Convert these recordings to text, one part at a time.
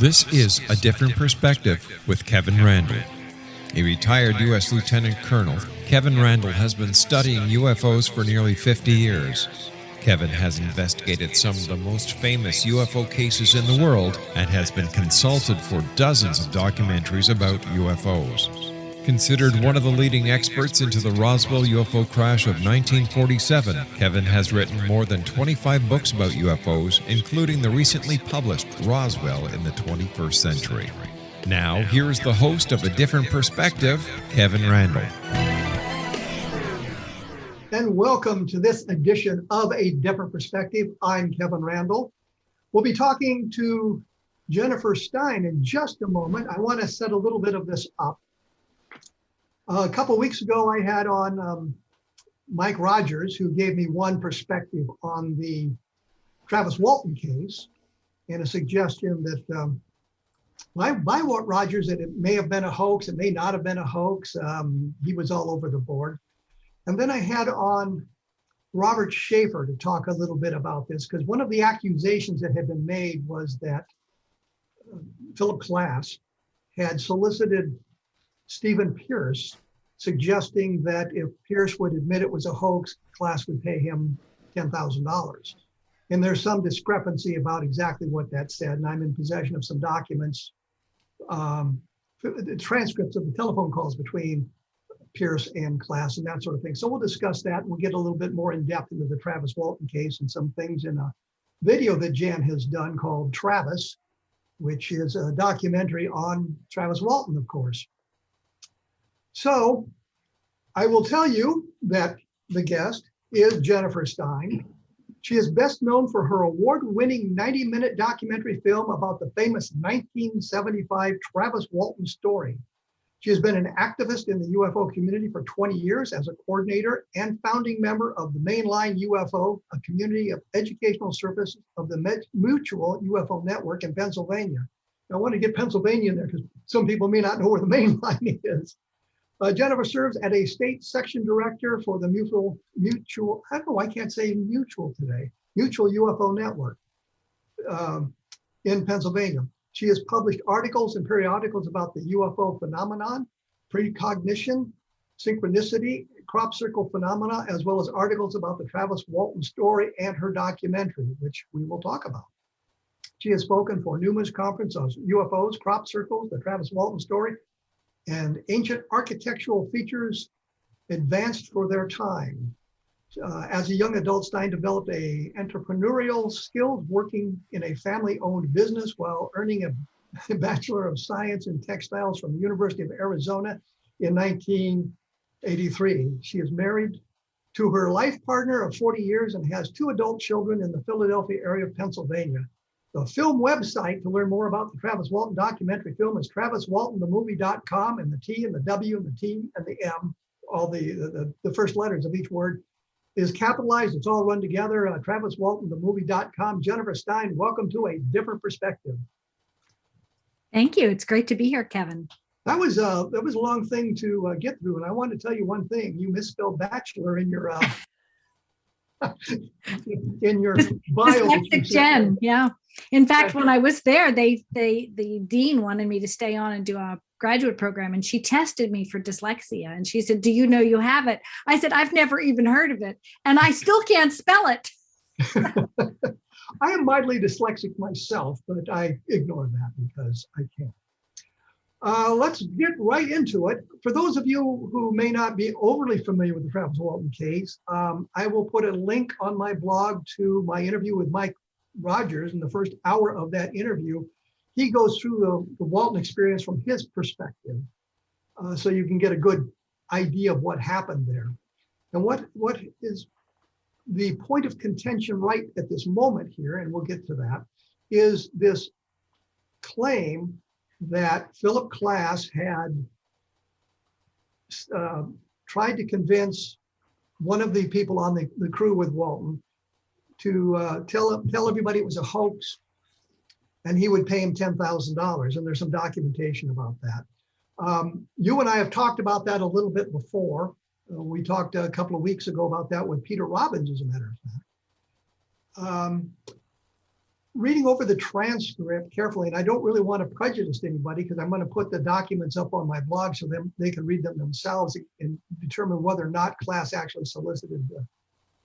This is A Different Perspective with Kevin Randle. A retired U.S. Lieutenant Colonel, Kevin Randle has been studying UFOs for nearly 50 years. Kevin has investigated some of the most famous UFO cases in the world and has been consulted for dozens of documentaries about UFOs. Considered one of the leading experts into the Roswell UFO crash of 1947, Kevin has written more than 25 books about UFOs, including the recently published Roswell in the 21st Century. Now, here is the host of A Different Perspective, Kevin Randle. And welcome to this edition of A Different Perspective. I'm Kevin Randle. We'll be talking to Jennifer Stein in just a moment. I want to set a little bit of this up. A couple of weeks ago, I had on Mike Rogers, who gave me one perspective on the Travis Walton case and a suggestion that by what Rogers, that it may have been a hoax, it may not have been a hoax. He was all over the board. And then I had on Robert Schaefer to talk a little bit about this, because one of the accusations that had been made was that Philip Klass had solicited Stephen Pierce, suggesting that if Pierce would admit it was a hoax, Klass would pay him $10,000. And there's some discrepancy about exactly what that said. And I'm in possession of some documents, the transcripts of the telephone calls between Pierce and Klass and that sort of thing. So we'll discuss that. We'll get a little bit more in depth into the Travis Walton case and some things in a video that Jan has done called Travis, which is a documentary on Travis Walton, of course. So I will tell you that the guest is Jennifer Stein. She is best known for her award-winning 90-minute documentary film about the famous 1975 Travis Walton story. She has been an activist in the UFO community for 20 years as a coordinator and founding member of the Main Line UFO, a community of educational services of the Mutual UFO Network in Pennsylvania. Now, I want to get Pennsylvania in there because some people may not know where the Main Line is. Jennifer serves as a state section director for the Mutual UFO Network in Pennsylvania. She has published articles and periodicals about the UFO phenomenon, precognition, synchronicity, crop circle phenomena, as well as articles about the Travis Walton story and her documentary, which we will talk about. She has spoken for numerous conferences on UFOs, crop circles, the Travis Walton story, and ancient architectural features advanced for their time. As a young adult, Stein developed entrepreneurial skills working in a family-owned business while earning a Bachelor of Science in Textiles from the University of Arizona in 1983. She is married to her life partner of 40 years and has 2 adult children in the Philadelphia area of Pennsylvania. The film website to learn more about the Travis Walton documentary film is traviswaltonthemovie.com, and the T and the W and the T and the M, all the first letters of each word is capitalized. It's all run together. traviswaltonthemovie.com. Jennifer Stein, welcome to A Different Perspective. Thank you. It's great to be here, Kevin. That was a long thing to get through, and I wanted to tell you one thing. You misspelled bachelor in your in your bio. Dyslexic Jen, yeah. In fact, when I was there, the dean wanted me to stay on and do a graduate program, and she tested me for dyslexia, and she said, "Do you know you have it?" I said, "I've never even heard of it, and I still can't spell it." I am mildly dyslexic myself, but I ignore that because I can't. Let's get right into it. For those of you who may not be overly familiar with the Travis Walton case, I will put a link on my blog to my interview with Mike Rogers. In the first hour of that interview, he goes through the Walton experience from his perspective, so you can get a good idea of what happened there. And what is the point of contention right at this moment here, and we'll get to that, is this claim that Philip Klass had tried to convince one of the people on the crew with Walton to tell everybody it was a hoax, and he would pay him $10,000. And there's some documentation about that. You and I have talked about that a little bit before. We talked a couple of weeks ago about that with Peter Robbins, as a matter of fact. reading over the transcript carefully, and I don't really want to prejudice anybody because I'm going to put the documents up on my blog so they can read them themselves and determine whether or not class actually solicited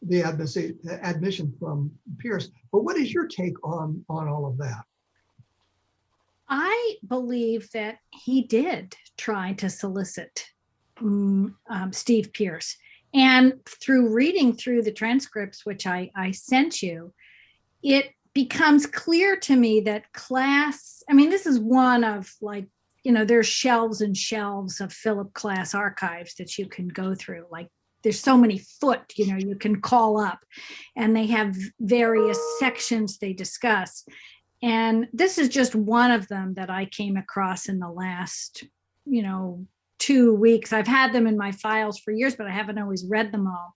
the admission from Pierce. But what is your take on all of that? I believe that he did try to solicit Steve Pierce. And through reading through the transcripts, which I sent you, it becomes clear to me that class, I mean, this is one of like, there's shelves and shelves of Philip Klass archives that you can go through. Like there's so many foot, you can call up, and they have various sections they discuss. And this is just one of them that I came across in the last, 2 weeks. I've had them in my files for years, but I haven't always read them all.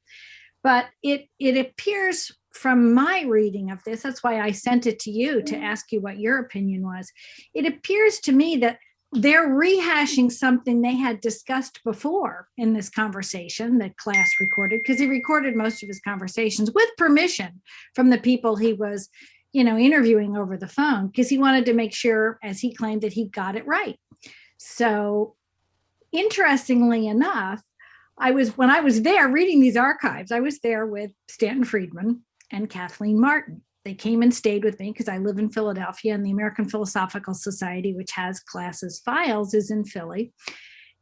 But it appears from my reading of this, that's why I sent it to you to ask you what your opinion was. It appears to me that they're rehashing something they had discussed before in this conversation that Klass recorded, because he recorded most of his conversations with permission from the people he was, interviewing over the phone, because he wanted to make sure, as he claimed, that he got it right. So interestingly enough, when I was there reading these archives, I was there with Stanton Friedman and Kathleen Martin. They came and stayed with me because I live in Philadelphia, and the American Philosophical Society, which has Klass's files, is in Philly.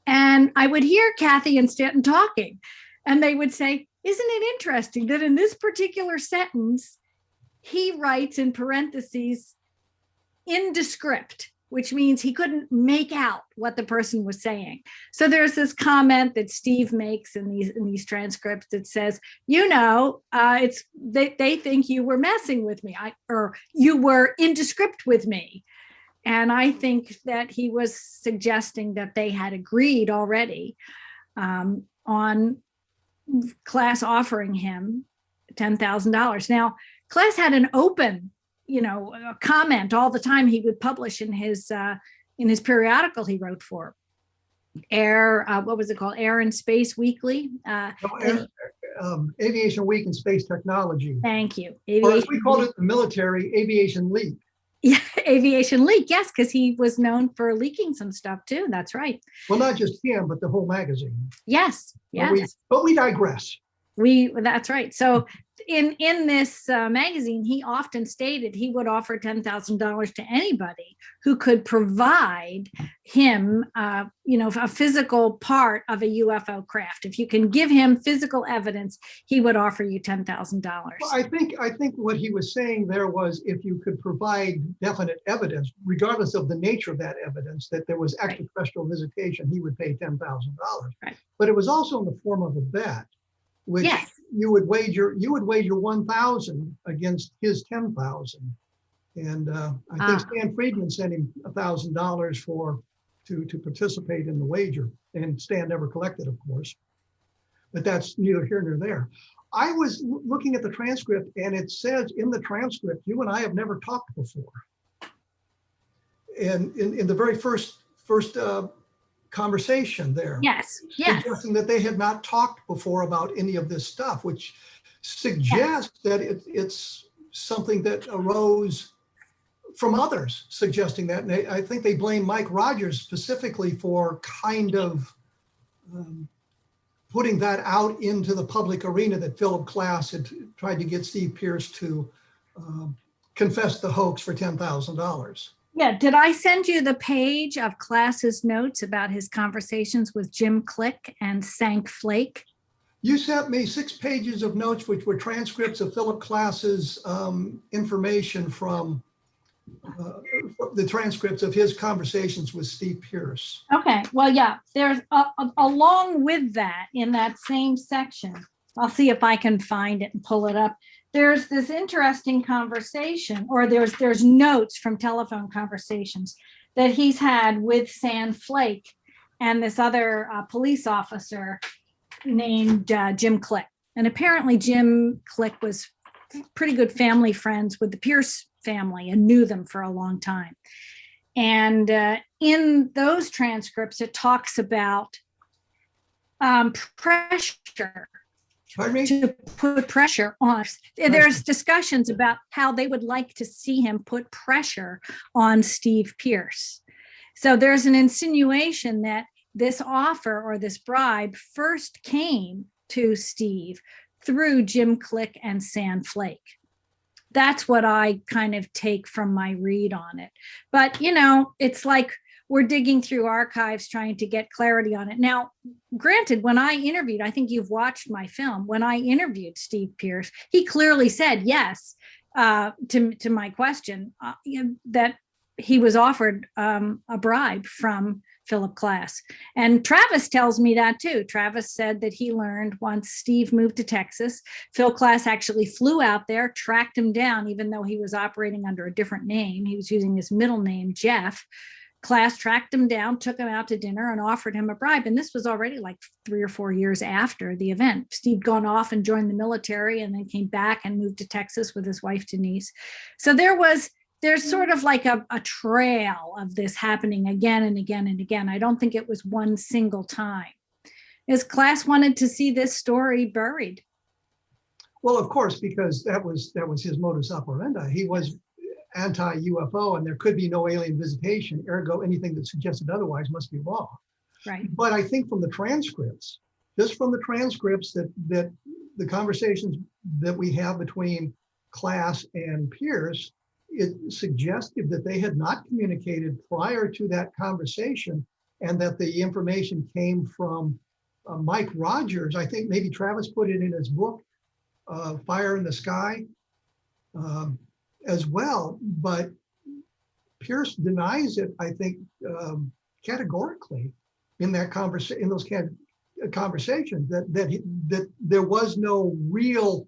And I would hear Kathy and Stanton talking, and they would say, isn't it interesting that in this particular sentence, he writes in parentheses, indescript, which means he couldn't make out what the person was saying. So there's this comment that Steve makes in these transcripts that says, it's they think you were messing with me, or you were indescript with me. And I think that he was suggesting that they had agreed already on Klass offering him $10,000. Now, Klass had an open a comment all the time he would publish in his periodical he wrote for Air, what was it called? Air and Space Weekly. Aviation Week and Space Technology. Thank you. Or as we called it in the military, Aviation Leak. Yeah, Aviation Leak. Yes, because he was known for leaking some stuff too. That's right. Well, not just him, but the whole magazine. Yes. But we digress. That's right. So in this magazine, he often stated he would offer $10,000 to anybody who could provide him, a physical part of a UFO craft. If you can give him physical evidence, he would offer you $10,000. Well, I think what he was saying there was, if you could provide definite evidence, regardless of the nature of that evidence, that there was extraterrestrial visitation, he would pay $10,000. Right. But it was also in the form of a bet, which yes. you would wager 1,000 against his 10,000, and I think Stan Friedman sent him $1,000 to participate in the wager, and Stan never collected, of course. But that's neither here nor there. I was looking at the transcript, and it says in the transcript, you and I have never talked before. And in the very first conversation there. Yes. Suggesting that they had not talked before about any of this stuff, which suggests that it's something that arose from others suggesting that. And I think they blame Mike Rogers specifically for kind of putting that out into the public arena, that Philip Klass had tried to get Steve Pierce to confess the hoax for $10,000. Yeah, did I send you the page of Klass's notes about his conversations with Jim Click and Sank Flake? You sent me 6 pages of notes, which were transcripts of Philip Klass's information from the transcripts of his conversations with Steve Pierce. Okay, well, yeah, there's along with that, in that same section, I'll see if I can find it and pull it up. There's this interesting conversation, or there's notes from telephone conversations that he's had with Sam Flake and this other police officer named Jim Click. And apparently Jim Click was pretty good family friends with the Pierce family and knew them for a long time. And in those transcripts, it talks about pressure Pardon me? to put pressure on. There's discussions about how they would like to see him put pressure on Steve Pierce. So there's an insinuation that this offer or this bribe first came to Steve through Jim Click and Sam Flake. That's what I kind of take from my read on it. But, you know, it's like we're digging through archives trying to get clarity on it. Now, granted, when I interviewed, I think you've watched my film, when I interviewed Steve Pierce, he clearly said yes to my question that he was offered a bribe from Philip Klass. And Travis tells me that too. Travis said that he learned once Steve moved to Texas, Phil Klass actually flew out there, tracked him down, even though he was operating under a different name. He was using his middle name, Jeff. Klass tracked him down, took him out to dinner, and offered him a bribe. And this was already like 3 or 4 years after the event. Steve'd gone off and joined the military and then came back and moved to Texas with his wife, Denise. So there's sort of like a trail of this happening again and again and again. I don't think it was one single time. His Klass wanted to see this story buried. Well, of course, because that was his modus operandi. He was anti-UFO, and there could be no alien visitation. Ergo, anything that suggested otherwise must be wrong. Right. But I think from the transcripts, just from the transcripts that the conversations that we have between Klass and Pierce, it's suggestive that they had not communicated prior to that conversation, and that the information came from Mike Rogers. I think maybe Travis put it in his book, Fire in the Sky, as well. But Pierce denies it, I think, categorically in that in those conversations, that there was no real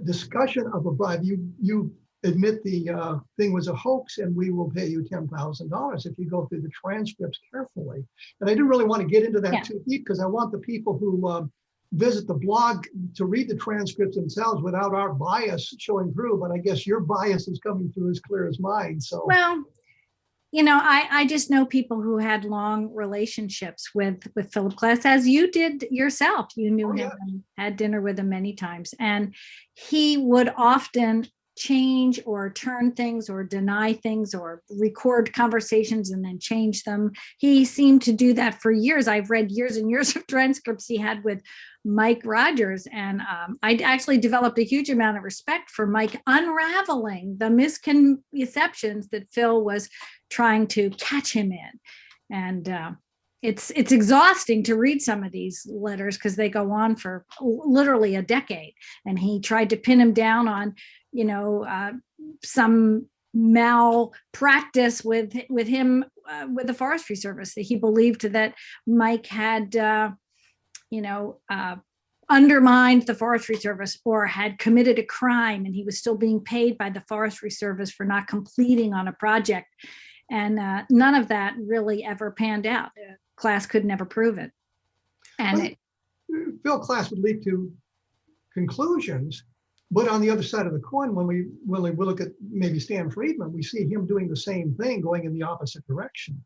discussion of a bribe. You admit the thing was a hoax, and we will pay you $10,000 if you go through the transcripts carefully. And I didn't really want to get into that too deep, because I want the people who visit the blog to read the transcripts themselves without our bias showing through. But I guess your bias is coming through as clear as mine. So, well, you know, I just know people who had long relationships with Philip Klass, as you did yourself. You knew him and had dinner with him many times. And he would often change or turn things or deny things or record conversations and then change them. He seemed to do that for years. I've read years and years of transcripts he had with Mike Rogers. And I actually developed a huge amount of respect for Mike unraveling the misconceptions that Phil was trying to catch him in. And it's exhausting to read some of these letters because they go on for literally a decade. And he tried to pin him down on, you know, some malpractice with him with the Forestry Service. He believed that Mike had, undermined the Forestry Service or had committed a crime, and he was still being paid by the Forestry Service for not completing on a project. And none of that really ever panned out. Klass could never prove it. And Phil Klass would lead to conclusions. But on the other side of the coin, when we look at maybe Stan Friedman, we see him doing the same thing, going in the opposite direction.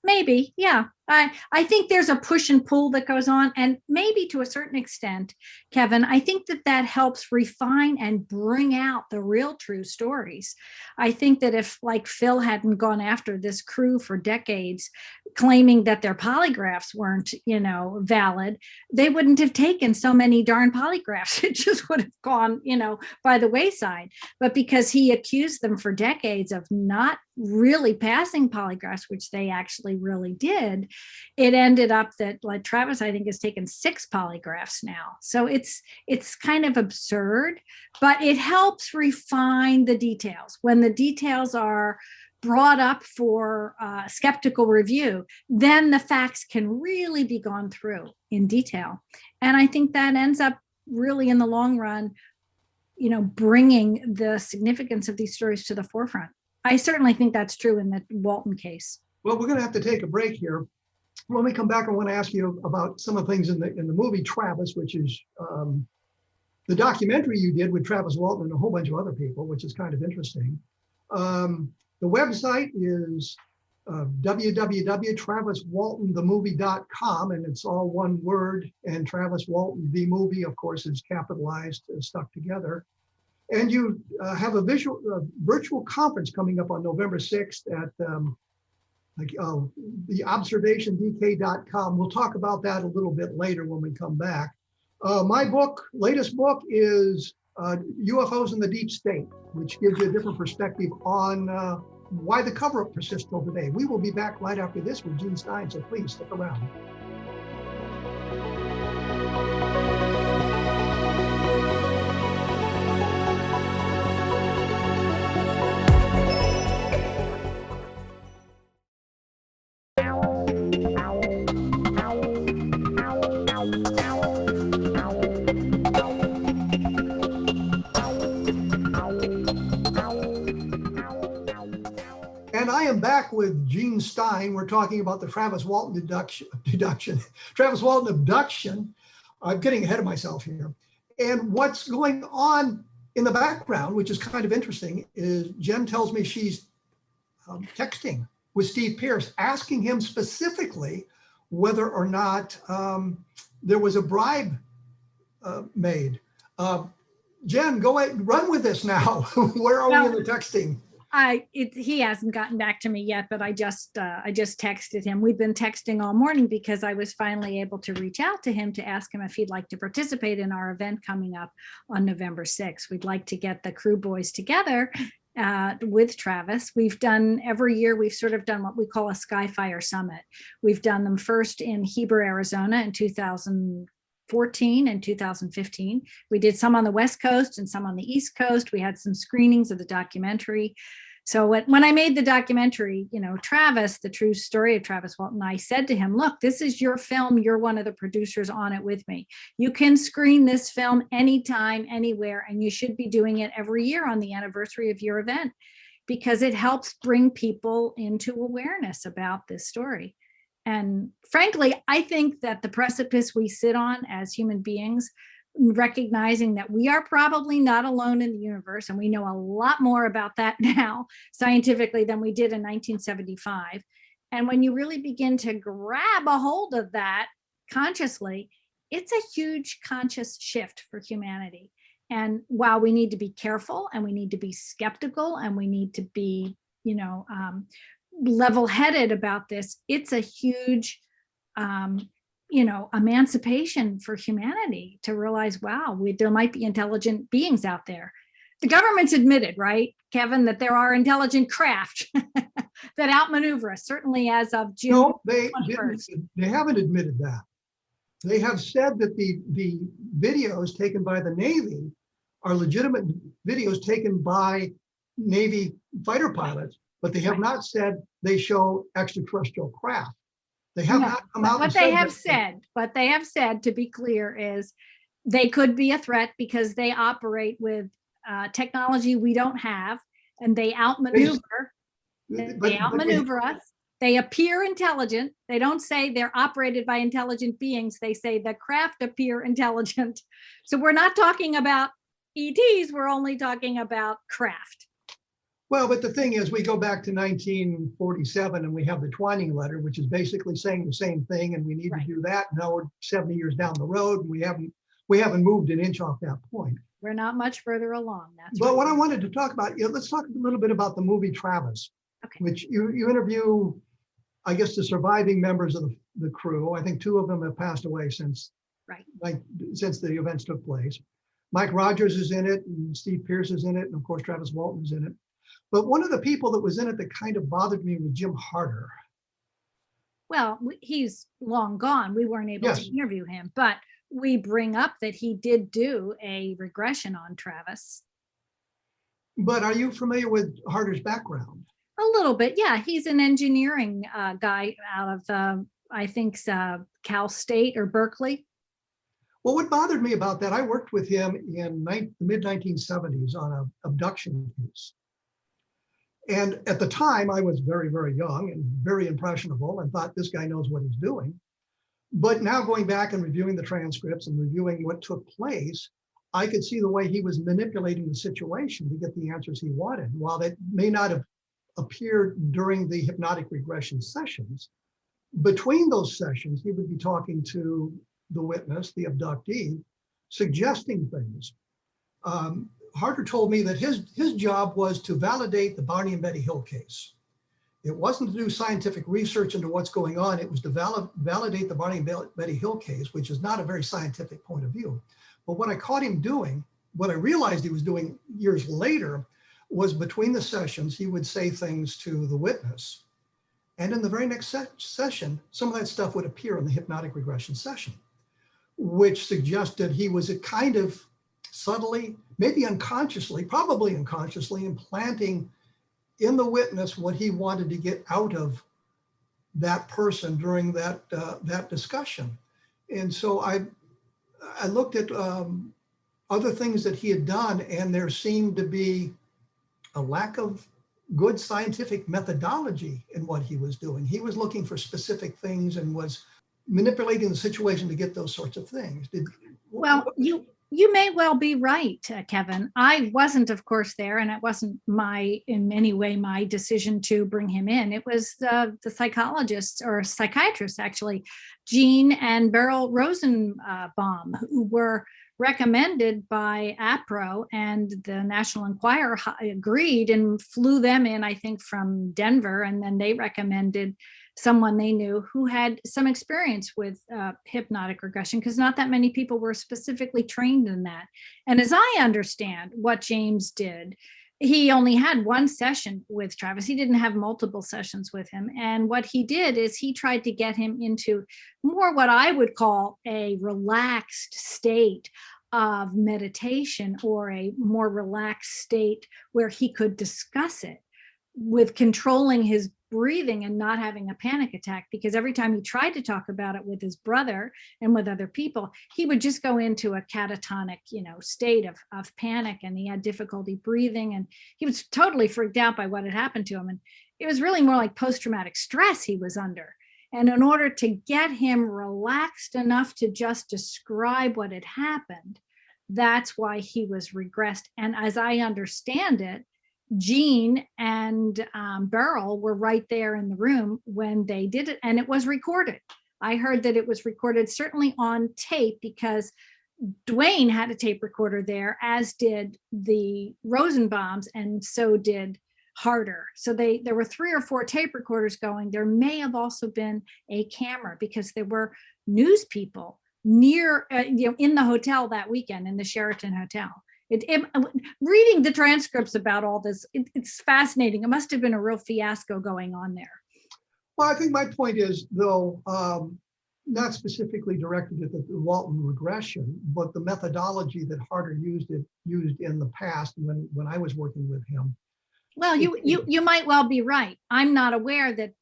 Maybe, yeah. I think there's a push and pull that goes on, and maybe to a certain extent, Kevin, I think that helps refine and bring out the real true stories. I think that if, like, Phil hadn't gone after this crew for decades, claiming that their polygraphs weren't, valid, they wouldn't have taken so many darn polygraphs. It just would have gone, by the wayside. But because he accused them for decades of not really passing polygraphs, which they actually really did, it ended up that, like, Travis, I think, has taken 6 polygraphs now. So it's kind of absurd, but it helps refine the details. When the details are brought up for skeptical review, then the facts can really be gone through in detail. And I think that ends up really, in the long run, bringing the significance of these stories to the forefront. I certainly think that's true in the Walton case. Well, we're going to have to take a break here. When we come back, I want to ask you about some of the things in the movie Travis, which is the documentary you did with Travis Walton and a whole bunch of other people, which is kind of interesting. The website is www.traviswaltonthemovie.com, and it's all one word. And Travis Walton, the movie, of course, is capitalized, stuck together. And you have a virtual conference coming up on November 6th at the observationdk.com. We'll talk about that a little bit later when we come back. My latest book is UFOs in the Deep State, which gives you a different perspective on why the cover-up persists till today. We will be back right after this with Gene Stein, so please stick around. And I am back with Gene Stein. We're talking about the Travis Walton Travis Walton abduction. I'm getting ahead of myself here. And what's going on in the background, which is kind of interesting, is Jen tells me she's texting with Steve Pierce, asking him specifically whether or not there was a bribe made. Jen, go ahead, run with this now. Where are we in the texting? He hasn't gotten back to me yet, but I just texted him. We've been texting all morning because I was finally able to reach out to him to ask him if he'd like to participate in our event coming up on November 6th. We'd like to get the crew boys together with Travis. We've done every year, we've sort of done what we call a Skyfire Summit. We've done them first in Heber, Arizona in 2014 and 2015. We did some on the West Coast and some on the East Coast. We had some screenings of the documentary. So when I made the documentary, Travis, the true story of Travis Walton, I said to him, look, this is your film. You're one of the producers on it with me. You can screen this film anytime, anywhere, and you should be doing it every year on the anniversary of your event because it helps bring people into awareness about this story. And frankly, I think that the precipice we sit on as human beings, recognizing that we are probably not alone in the universe, and we know a lot more about that now scientifically than we did in 1975. And when you really begin to grab a hold of that consciously, it's a huge conscious shift for humanity. And while we need to be careful and we need to be skeptical and we need to be, level-headed about this, it's a huge emancipation for humanity to realize, wow, there might be intelligent beings out there. The government's admitted, right, Kevin, that there are intelligent craft that outmaneuver us, certainly as of June. No, they haven't admitted that. They have said that the videos taken by the Navy are legitimate videos taken by Navy fighter pilots, but they have not said they show extraterrestrial craft. They have not come out. What they have said, to be clear, is they could be a threat because they operate with technology we don't have, and they outmaneuver. They outmaneuver us. They appear intelligent. They don't say they're operated by intelligent beings. They say the craft appear intelligent. So we're not talking about ETs. We're only talking about craft. Well, but the thing is, we go back to 1947 and we have the Twining letter, which is basically saying the same thing, and we need to do that. Now we're 70 years down the road, and we haven't moved an inch off that point. We're not much further along. But what I wanted to talk about, let's talk a little bit about the movie Travis, which you interview, I guess, the surviving members of the crew. I think 2 of them have passed away since the events took place. Mike Rogers is in it, and Steve Pierce is in it, and of course Travis Walton is in it. But one of the people that was in it that kind of bothered me was Jim Harder. Well, he's long gone. We weren't able to interview him, but we bring up that he did do a regression on Travis. But are you familiar with Harder's background? A little bit, yeah. He's an engineering guy out of, I think, Cal State or Berkeley. Well, what bothered me about that, I worked with him in the mid-1970s on an abduction case. And at the time, I was very, very young and very impressionable and thought this guy knows what he's doing. But now going back and reviewing the transcripts and reviewing what took place, I could see the way he was manipulating the situation to get the answers he wanted. While that may not have appeared during the hypnotic regression sessions. Between those sessions, he would be talking to the witness, the abductee, suggesting things. Harder told me that his job was to validate the Barney and Betty Hill case. It wasn't to do scientific research into what's going on. It was to validate the Barney and Betty Hill case, which is not a very scientific point of view. But what I caught him doing, what I realized he was doing years later, was between the sessions, he would say things to the witness. And in the very next session, some of that stuff would appear in the hypnotic regression session, which suggested he was a kind of subtly, maybe unconsciously, probably unconsciously, implanting in the witness what he wanted to get out of that person during that discussion. And so I looked at other things that he had done, and there seemed to be a lack of good scientific methodology in what he was doing. He was looking for specific things and was manipulating the situation to get those sorts of things. Well, you may well be right, Kevin. I wasn't, of course, there, and it wasn't in any way my decision to bring him in. It was the psychologists or psychiatrists, actually, Gene and Beryl Rosenbaum, who were recommended by APRO, and the National Enquirer agreed and flew them in, I think, from Denver. And then they recommended someone they knew who had some experience with hypnotic regression, because not that many people were specifically trained in that. And as I understand what James did, he only had one session with Travis. He didn't have multiple sessions with him. And what he did is he tried to get him into more what I would call a relaxed state of meditation, or a more relaxed state where he could discuss it with controlling his breathing and not having a panic attack. Because every time he tried to talk about it with his brother and with other people, he would just go into a catatonic, state of panic, and he had difficulty breathing, and he was totally freaked out by what had happened to him. And it was really more like post-traumatic stress he was under. And in order to get him relaxed enough to just describe what had happened, that's why he was regressed. And as I understand it, Gene and Beryl were right there in the room when they did it, and it was recorded. I heard that it was recorded certainly on tape, because Dwayne had a tape recorder there, as did the Rosenbaums, and so did Harder. So there were 3 or 4 tape recorders going. There may have also been a camera, because there were news people near, in the hotel that weekend, in the Sheraton Hotel. Reading the transcripts about all this, it's fascinating. It must have been a real fiasco going on there. Well, I think my point is, though, not specifically directed at the Walton regression, but the methodology that Harder used in the past when I was working with him. Well, you might well be right. I'm not aware that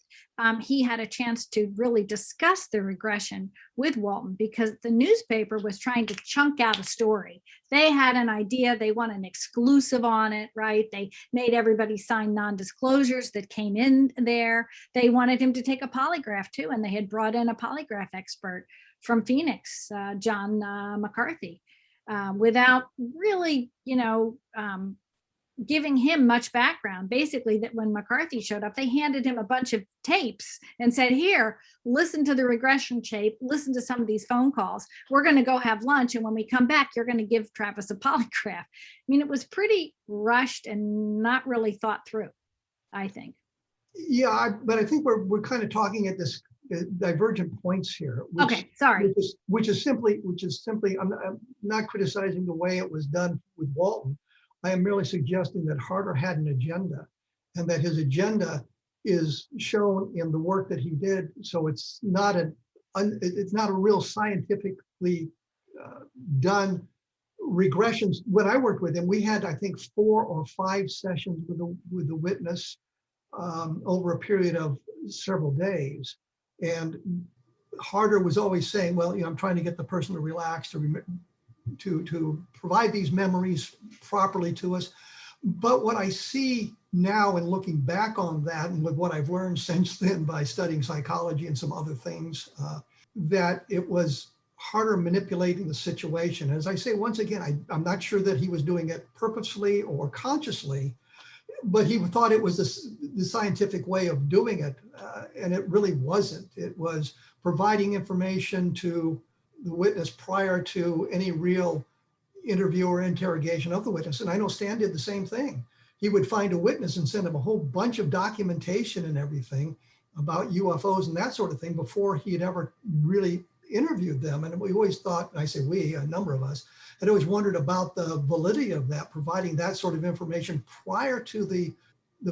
he had a chance to really discuss the regression with Walton, because the newspaper was trying to chunk out a story. They had an idea. They want an exclusive on it, right? They made everybody sign non-disclosures that came in there. They wanted him to take a polygraph too, and they had brought in a polygraph expert from Phoenix, John McCarthy, without really, giving him much background. Basically, that when McCarthy showed up, they handed him a bunch of tapes and said, here, listen to the regression tape, listen to some of these phone calls. We're going to go have lunch, and when we come back, you're going to give Travis a polygraph. I mean, it was pretty rushed and not really thought through, I think. Yeah, but I think we're kind of talking at this divergent points here. Okay, sorry. Which is simply, I'm not criticizing the way it was done with Walton. I am merely suggesting that Harder had an agenda, and that his agenda is shown in the work that he did. So it's not a real scientifically done regressions. When I worked with him, we had, I think, 4 or 5 sessions with the witness over a period of several days. And Harder was always saying, well, I'm trying to get the person to relax, to provide these memories properly to us. But what I see now, and looking back on that, and with what I've learned since then by studying psychology and some other things, that it was Harder manipulating the situation. As I say, once again, I'm not sure that he was doing it purposefully or consciously. but he thought it was the scientific way of doing it, and it really wasn't. It was providing information to the witness prior to any real interview or interrogation of the witness. And I know Stan did the same thing. He would find a witness and send him a whole bunch of documentation and everything about UFOs and that sort of thing before he had ever really interviewed them. And we always thought, and I say we, a number of us, had always wondered about the validity of that, providing that sort of information prior to the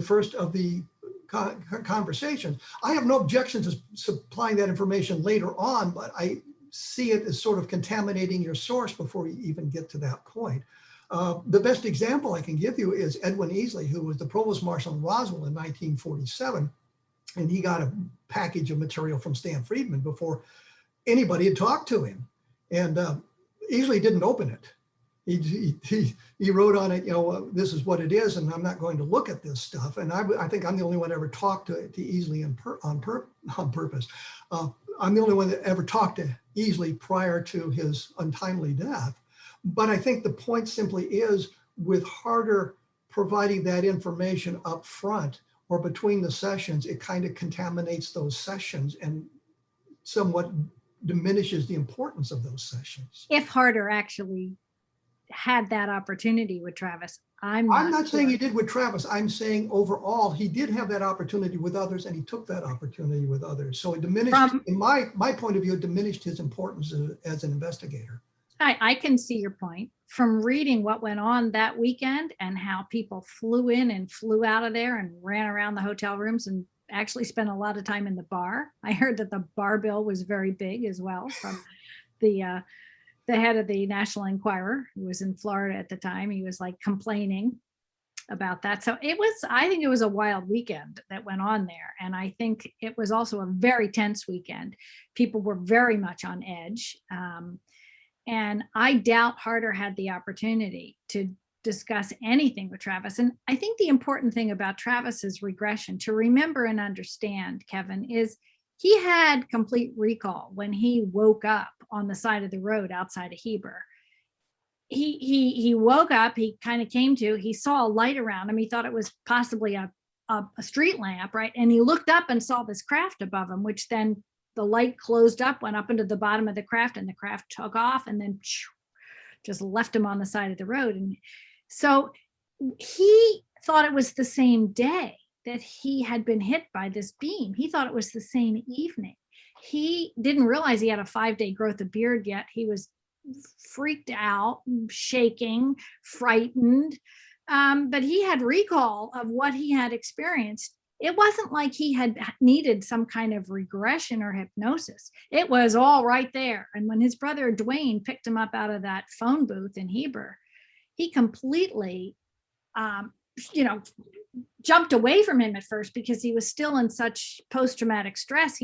first of the conversations. I have no objection to supplying that information later on, but I see it as sort of contaminating your source before you even get to that point. The best example I can give you is Edwin Easley, who was the provost marshal in Roswell in 1947. And he got a package of material from Stan Friedman before anybody had talked to him. And Easley didn't open it. He wrote on it, this is what it is, and I'm not going to look at this stuff. And I think I'm the only one that ever talked to Easley on purpose. I'm the only one that ever talked to Easley prior to his untimely death. But I think the point simply is, with Harder providing that information up front or between the sessions, it kind of contaminates those sessions and somewhat diminishes the importance of those sessions. If Harder actually had that opportunity with Travis, I'm not saying he did with Travis. I'm saying overall, he did have that opportunity with others, and he took that opportunity with others. So it diminished, in my point of view, it diminished his importance as an investigator. I can see your point from reading what went on that weekend and how people flew in and flew out of there and ran around the hotel rooms and actually spent a lot of time in the bar. I heard that the bar bill was very big as well from the head of the National Enquirer, who was in Florida at the time. He was like complaining about that. So I think it was a wild weekend that went on there. And I think it was also a very tense weekend. People were very much on edge. And I doubt Harder had the opportunity to discuss anything with Travis. And I think the important thing about Travis's regression to remember and understand, Kevin, is he had complete recall when he woke up on the side of the road outside of Heber. He woke up, he kind of came to, he saw a light around him. He thought it was possibly a street lamp, right? And he looked up and saw this craft above him, which then the light closed up, went up into the bottom of the craft, and the craft took off and then just left him on the side of the road. And so he thought it was the same day that he had been hit by this beam. He thought it was the same evening. He didn't realize he had a 5-day growth of beard yet. He was freaked out, shaking, frightened, but he had recall of what he had experienced. It wasn't like he had needed some kind of regression or hypnosis. It was all right there. And when his brother Dwayne picked him up out of that phone booth in Heber, he completely, jumped away from him at first because he was still in such post-traumatic stress.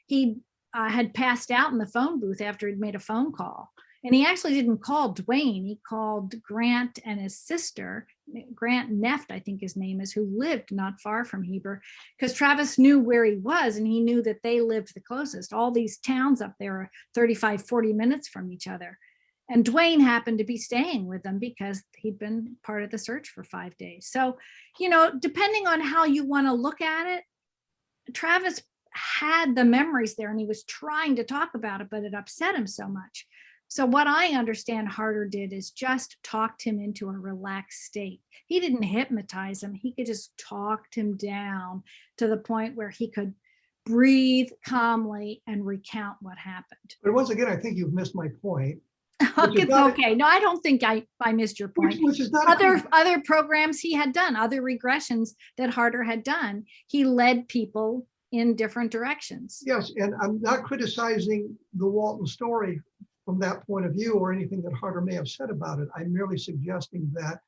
He had passed out in the phone booth after he'd made a phone call. And he actually didn't call Dwayne. He called Grant and his sister, Grant Neft, I think his name is, who lived not far from Heber, because Travis knew where he was and he knew that they lived the closest. All these towns up there are 35, 40 minutes from each other. And Dwayne happened to be staying with them because he'd been part of the search for 5 days. So, depending on how you want to look at it, Travis had the memories there and he was trying to talk about it, but it upset him so much. So what I understand Harder did is just talked him into a relaxed state. He didn't hypnotize him. He could just talked him down to the point where he could breathe calmly and recount what happened. But once again, I think you've missed my point. It's okay. No, I don't think I missed your point. Which is not other programs he had done, other regressions that Harder had done. He led people in different directions. Yes, and I'm not criticizing the Walton story from that point of view or anything that Harder may have said about it. I'm merely suggesting that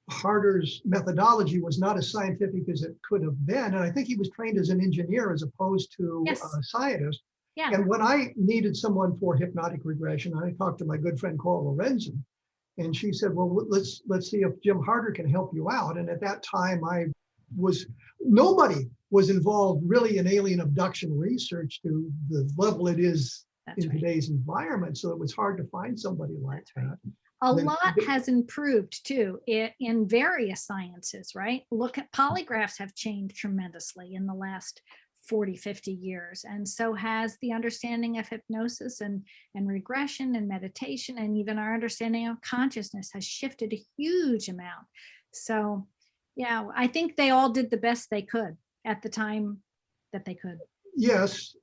Harder's methodology was not as scientific as it could have been. And I think he was trained as an engineer as opposed to a scientist. Yeah. And when I needed someone for hypnotic regression, I talked to my good friend Coral Lorenzen, and she said, well, let's see if Jim Harder can help you out. And at that time, nobody was involved really in alien abduction research to the level it is in today's environment. So it was hard to find somebody like that. A lot has improved too in various sciences, right? Look at polygraphs have changed tremendously in the last 40, 50 years. And so has the understanding of hypnosis and regression and meditation, and even our understanding of consciousness has shifted a huge amount. So yeah, I think they all did the best they could at the time that they could. Yes,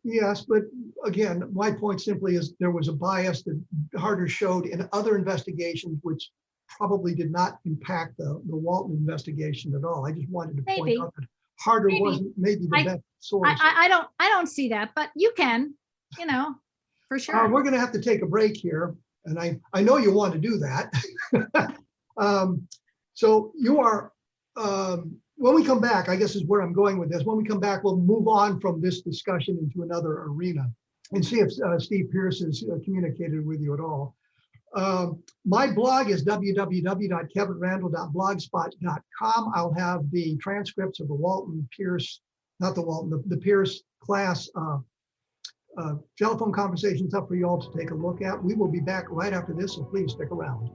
but again, my point simply is there was a bias that Harder showed in other investigations, which probably did not impact the Walton investigation at all. I just wanted to point out that Harder wasn't maybe the best source. I don't see that, but you can, for sure. We're going to have to take a break here, and I know you want to do that. So you are. When we come back, I guess is where I'm going with this. When we come back, we'll move on from this discussion into another arena and see if Steve Pierce has communicated with you at all. My blog is www.kevinrandle.blogspot.com. I'll have the transcripts of the Walton Pierce, not the Walton, the Pierce class telephone conversations up for you all to take a look at. We will be back right after this, so please stick around.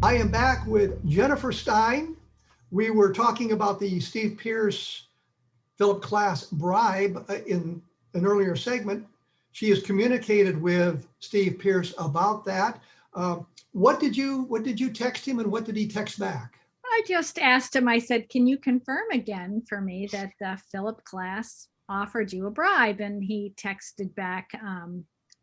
I am back with Jennifer Stein. We were talking about the Steve Pierce, Philip Klass bribe in an earlier segment. She has communicated with Steve Pierce about that. What did you text him, and what did he text back? I just asked him, I said, can you confirm again for me that Philip Klass offered you a bribe? And he texted back,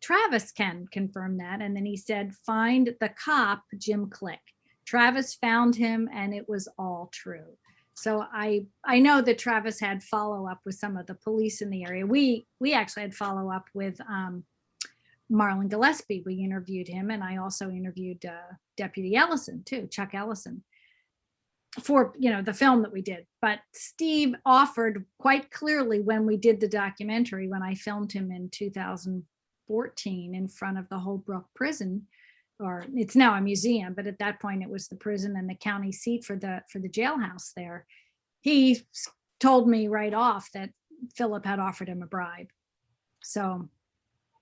Travis can confirm that. And then he said, find the cop, Jim Click. Travis found him, and it was all true. So I know that Travis had follow-up with some of the police in the area. We actually had follow-up with Marlon Gillespie. We interviewed him, and I also interviewed Deputy Ellison too, Chuck Ellison, for the film that we did. But Steve offered quite clearly when we did the documentary, when I filmed him in 2014 in front of the Holbrook prison, or it's now a museum, but at that point it was the prison and the county seat for the jailhouse there. He told me right off that Philip had offered him a bribe. So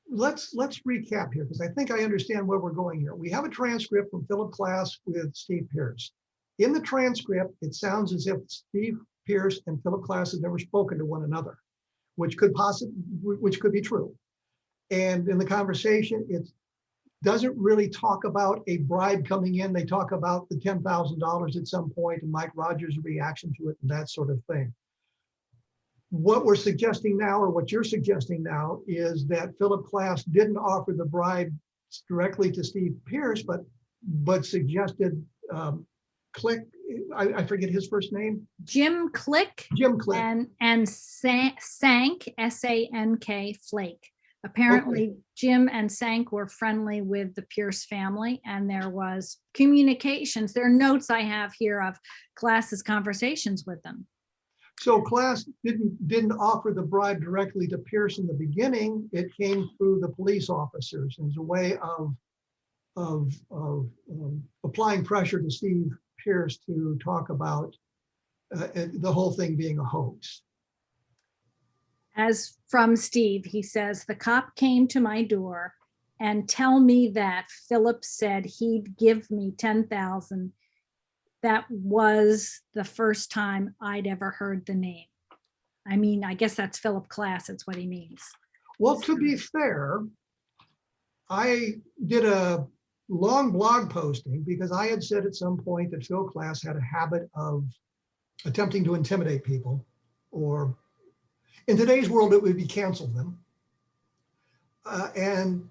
let's recap here, because I think I understand where we're going here. We have a transcript from Philip Klass with Steve Pierce. In the transcript, it sounds as if Steve Pierce and Philip Klass have never spoken to one another, which could be true. And in the conversation, it doesn't really talk about a bribe coming in. They talk about the $10,000 at some point and Mike Rogers' reaction to it and that sort of thing. What we're suggesting now, or what you're suggesting now, is that Philip Klass didn't offer the bribe directly to Steve Pierce, but suggested Click, I forget his first name. Jim Click. Jim Click. And Sank, S-A-N-K, Flake. Apparently, okay. Jim and Sank were friendly with the Pierce family, and there was communications. There are notes I have here of Klass's conversations with them. So Klass didn't offer the bribe directly to Pierce in the beginning. It came through the police officers as a way of applying pressure to Steve Pierce to talk about the whole thing being a hoax. As from Steve, he says, the cop came to my door and tell me that Philip said he'd give me $10,000. That was the first time I'd ever heard the name. I mean, I guess that's Philip Klass. That's what he means. Well, to be fair, I did a long blog posting because I had said at some point that Phil Klass had a habit of attempting to intimidate people, or in today's world, it would be cancel them. And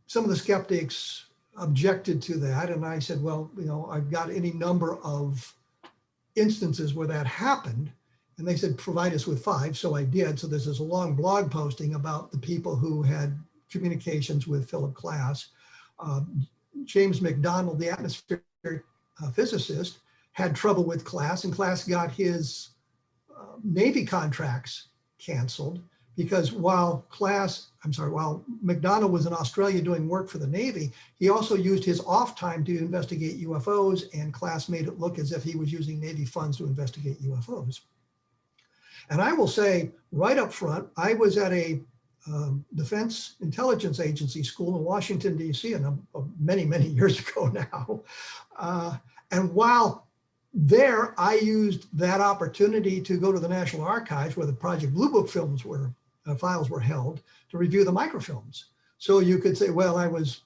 some of the skeptics objected to that. And I said, well, I've got any number of instances where that happened. And they said, provide us with 5. So I did. So this is a long blog posting about the people who had communications with Philip Klass. James McDonald, the atmospheric physicist, had trouble with class, and class got his Navy contracts canceled because while McDonald was in Australia doing work for the Navy, he also used his off time to investigate UFOs, and class made it look as if he was using Navy funds to investigate UFOs. And I will say right up front, I was at a Defense Intelligence Agency school in Washington, D.C., and many, many years ago now. And while there, I used that opportunity to go to the National Archives where the Project Blue Book films were, files were held, to review the microfilms. So you could say, well, I was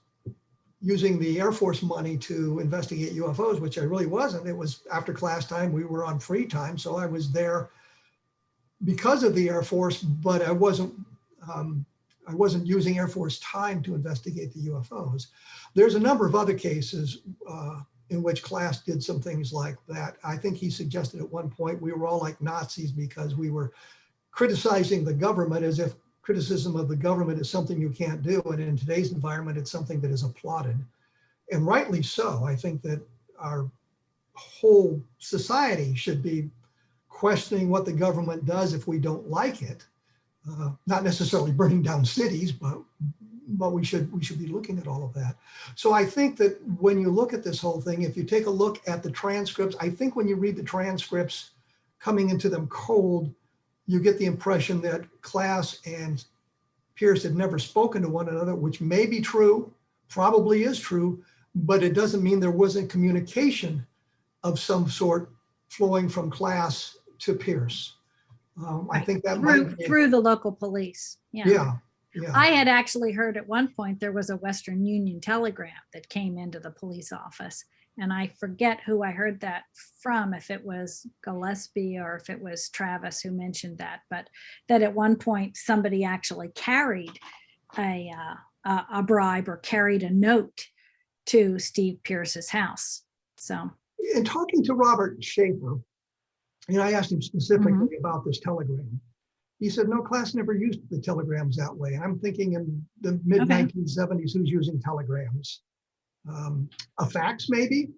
using the Air Force money to investigate UFOs, which I really wasn't. It was after class time, we were on free time. So I was there because of the Air Force, but I wasn't using Air Force time to investigate the UFOs. There's a number of other cases in which class did some things like that. I think he suggested at one point we were all like Nazis because we were criticizing the government as if criticism of the government is something you can't do. And in today's environment, it's something that is applauded. And rightly so. I think that our whole society should be questioning what the government does if we don't like it. Not necessarily burning down cities, but we should be looking at all of that. So I think that when you look at this whole thing, if you take a look at the transcripts, I think when you read the transcripts coming into them cold, you get the impression that Class and Pierce had never spoken to one another, which may be true, probably is true, but it doesn't mean there wasn't communication of some sort flowing from Class to Pierce. I think that through the local police. Yeah. I had actually heard at one point there was a Western Union telegram that came into the police office, and I forget who I heard that from, if it was Gillespie or if it was Travis who mentioned that, but that at one point somebody actually carried a bribe or carried a note to Steve Pierce's house. So, in talking to Robert Schaefer, I asked him specifically about this telegram. He said, no, Class never used the telegrams that way. I'm thinking in the mid-1970s, who's using telegrams? A fax, maybe?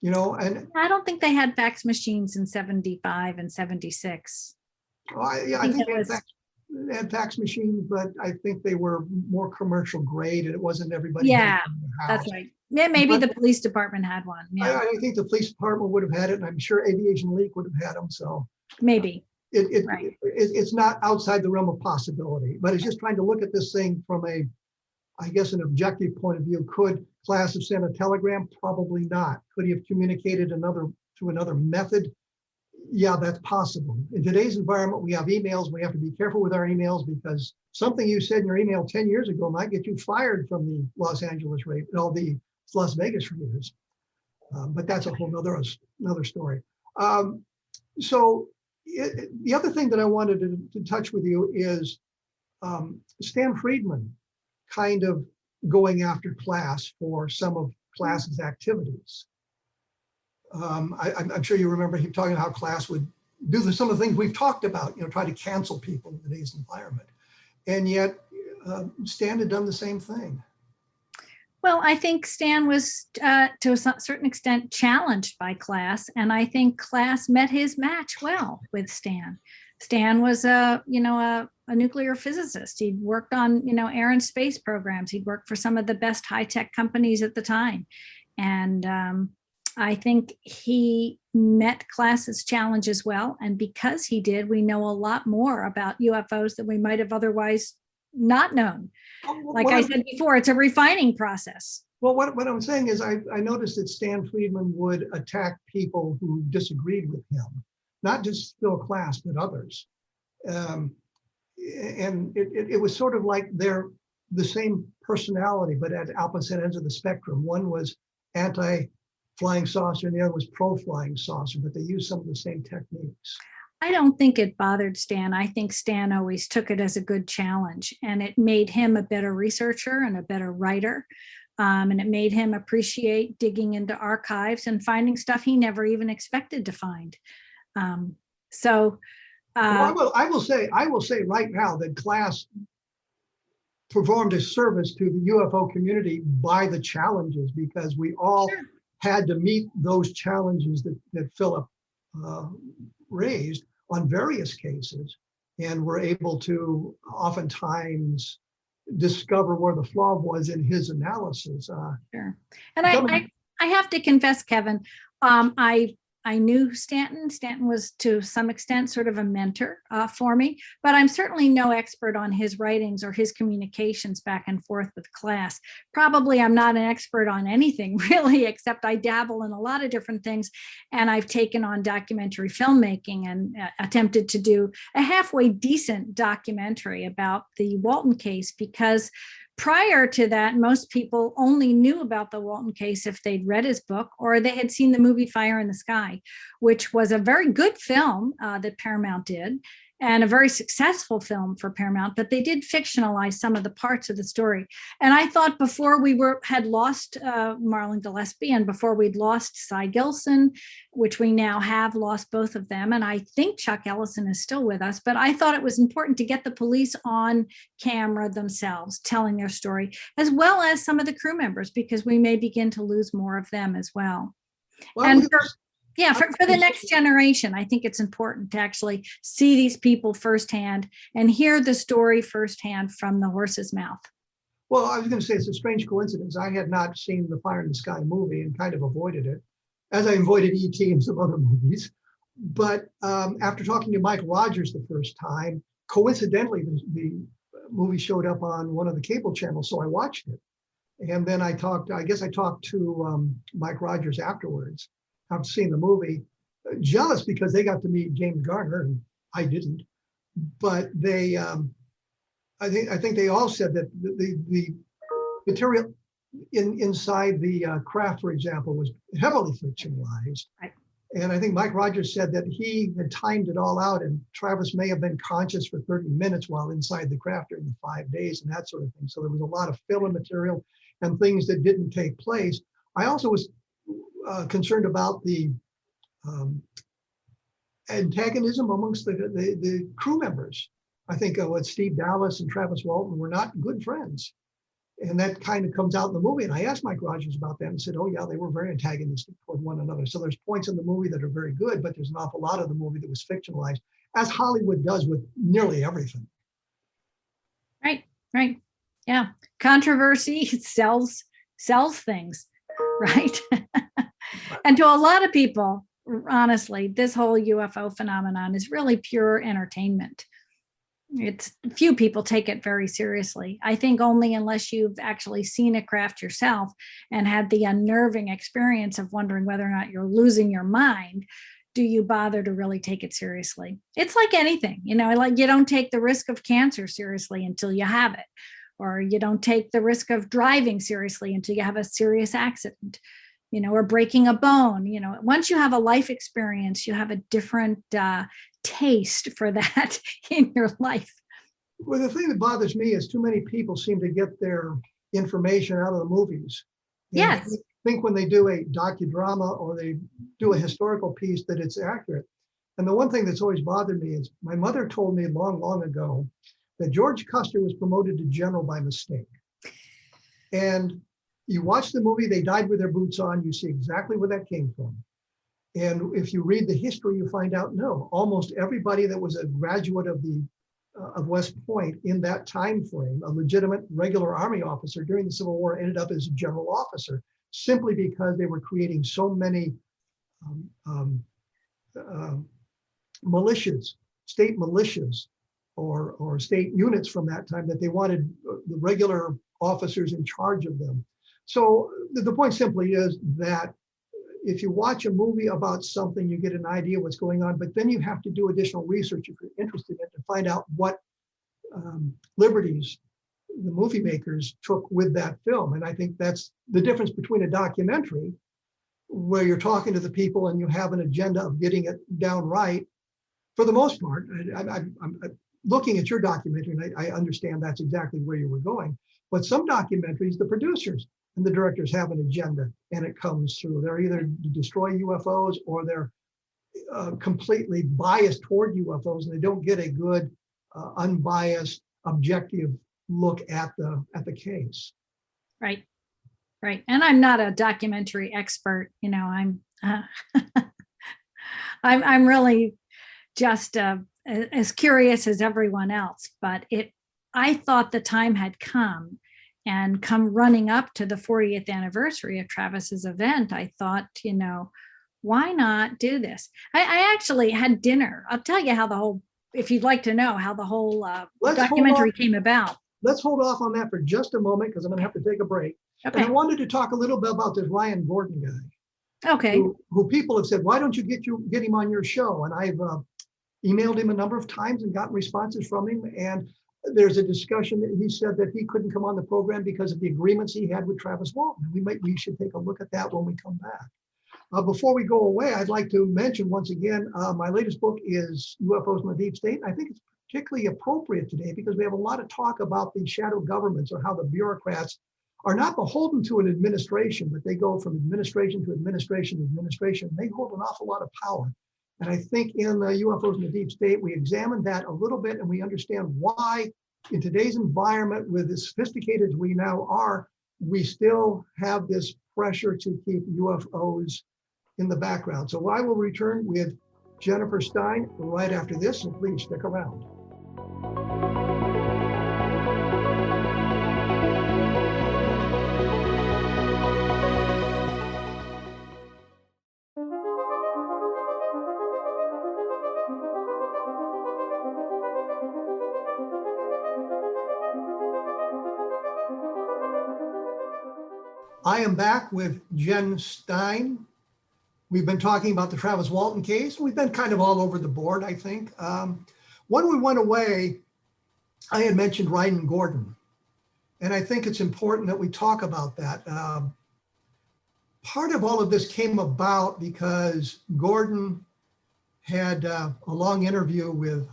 And I don't think they had fax machines in 75 and 76. I think they had fax machines, but I think they were more commercial grade, and it wasn't everybody. Yeah, that's right. Yeah, maybe the police department had one. Yeah. I think the police department would have had it, and I'm sure Aviation League would have had them. So maybe. It's not outside the realm of possibility, but it's just trying to look at this thing from an objective point of view. Could Class have sent a telegram? Probably not. Could he have communicated through another method? Yeah, that's possible. In today's environment, we have emails. We have to be careful with our emails because something you said in your email 10 years ago might get you fired from the Los Angeles the Las Vegas Raiders. But that's a whole another story. The other thing that I wanted to touch with you is Stan Friedman kind of going after Class for some of Class's activities. I'm sure you remember him talking about how Class would do some of the things we've talked about, try to cancel people in today's environment. And yet Stan had done the same thing. Well, I think Stan was, to a certain extent, challenged by Class, and I think Class met his match well with Stan. Stan was a nuclear physicist. He'd worked on, air and space programs. He'd worked for some of the best high-tech companies at the time, and I think he met Class's challenge as well. And because he did, we know a lot more about UFOs than we might have otherwise not known. Like I said before, it's a refining process. Well, what I'm saying is I noticed that Stan Friedman would attack people who disagreed with him, not just Phil Class, but others. And it was sort of like they're the same personality, but at opposite ends of the spectrum. One was anti-flying saucer and the other was pro-flying saucer, but they used some of the same techniques. I don't think it bothered Stan. I think Stan always took it as a good challenge, and it made him a better researcher and a better writer. And it made him appreciate digging into archives and finding stuff he never even expected to find. I will say right now that Class performed a service to the UFO community by the challenges, because we all had to meet those challenges that Philip raised on various cases, and were able to oftentimes discover where the flaw was in his analysis. Sure. And I have to confess, Kevin, I knew Stanton. Stanton was to some extent sort of a mentor for me, but I'm certainly no expert on his writings or his communications back and forth with class. Probably I'm not an expert on anything really, except I dabble in a lot of different things. And I've taken on documentary filmmaking and attempted to do a halfway decent documentary about the Walton case, because prior to that, most people only knew about the Walton case if they'd read his book or they had seen the movie Fire in the Sky, which was a very good film that Paramount did, and a very successful film for Paramount, but they did fictionalize some of the parts of the story. And I thought before we had lost Marlon Gillespie, and before we'd lost Cy Gilson, which we now have lost both of them, and I think Chuck Ellison is still with us, but I thought it was important to get the police on camera themselves telling their story, as well as some of the crew members, because we may begin to lose more of them as well. And for the next generation, I think it's important to actually see these people firsthand and hear the story firsthand from the horse's mouth. Well, I was going to say it's a strange coincidence. I had not seen the Fire in the Sky movie and kind of avoided it, as I avoided E.T. and some other movies. But after talking to Mike Rogers the first time, coincidentally, the movie showed up on one of the cable channels, so I watched it. And then I talked to Mike Rogers afterwards. I've seen the movie, jealous because they got to meet James Garner and I didn't. But they, I think they all said that the material inside the craft, for example, was heavily fictionalized. Right. And I think Mike Rogers said that he had timed it all out, and Travis may have been conscious for 30 minutes while inside the craft during the 5 days and that sort of thing. So there was a lot of film material and things that didn't take place. I also was concerned about the antagonism amongst the crew members. I think Steve Dallas and Travis Walton were not good friends. And that kind of comes out in the movie. And I asked Mike Rogers about that and said, oh yeah, they were very antagonistic toward one another. So there's points in the movie that are very good, but there's an awful lot of the movie that was fictionalized, as Hollywood does with nearly everything. Right. Yeah. Controversy sells things, right? And to a lot of people, honestly, this whole UFO phenomenon is really pure entertainment. It's few people take it very seriously. I think only unless you've actually seen a craft yourself and had the unnerving experience of wondering whether or not you're losing your mind, do you bother to really take it seriously. It's like anything, like you don't take the risk of cancer seriously until you have it, or you don't take the risk of driving seriously until you have a serious accident, or breaking a bone. Once you have a life experience, you have a different taste for that in your life. Well, the thing that bothers me is too many people seem to get their information out of the movies. Yes. I think when they do a docudrama or they do a historical piece that it's accurate. And the one thing that's always bothered me is my mother told me long, long ago that George Custer was promoted to general by mistake. And you watch the movie, they died with their boots on, you see exactly where that came from. And if you read the history, you find out, no, almost everybody that was a graduate of West Point in that time frame, a legitimate regular Army officer during the Civil War, ended up as a general officer, simply because they were creating so many militias, state militias, or state units from that time, that they wanted the regular officers in charge of them. So the point simply is that if you watch a movie about something, you get an idea what's going on, but then you have to do additional research if you're interested in it to find out what liberties the movie makers took with that film. And I think that's the difference between a documentary, where you're talking to the people and you have an agenda of getting it down right. For the most part, I'm looking at your documentary, and I understand that's exactly where you were going. But some documentaries, the producers and the directors have an agenda, and it comes through. They're either to destroy UFOs or they're completely biased toward UFOs, and they don't get a good, unbiased, objective look at the case. Right. Right. And I'm not a documentary expert. I'm I'm really just as curious as everyone else. But I thought the time had come, and come running up to the 40th anniversary of Travis's event, I thought, why not do this? I actually had dinner. I'll tell you if you'd like to know how the whole documentary came about. Let's hold off on that for just a moment, because I'm going to have to take a break. Okay. And I wanted to talk a little bit about this Ryan Gordon guy. Okay. Who people have said, why don't you get him on your show? And I've emailed him a number of times and gotten responses from him. And there's a discussion that he said that he couldn't come on the program because of the agreements he had with Travis Walton. We should take a look at that when we come back. Before we go away, I'd like to mention once again, my latest book is UFOs in the Deep State. I think it's particularly appropriate today because we have a lot of talk about the shadow governments, or how the bureaucrats are not beholden to an administration, but they go from administration to administration to administration. They hold an awful lot of power. And I think in the UFOs in the Deep State, we examine that a little bit, and we understand why in today's environment, with as sophisticated as we now are, we still have this pressure to keep UFOs in the background. So I will return with Jennifer Stein right after this, so please stick around. I am back with Jen Stein. We've been talking about the Travis Walton case. We've been kind of all over the board, I think. When we went away, I had mentioned Ryan Gordon. And I think it's important that we talk about that. Part of all of this came about because Gordon had a long interview with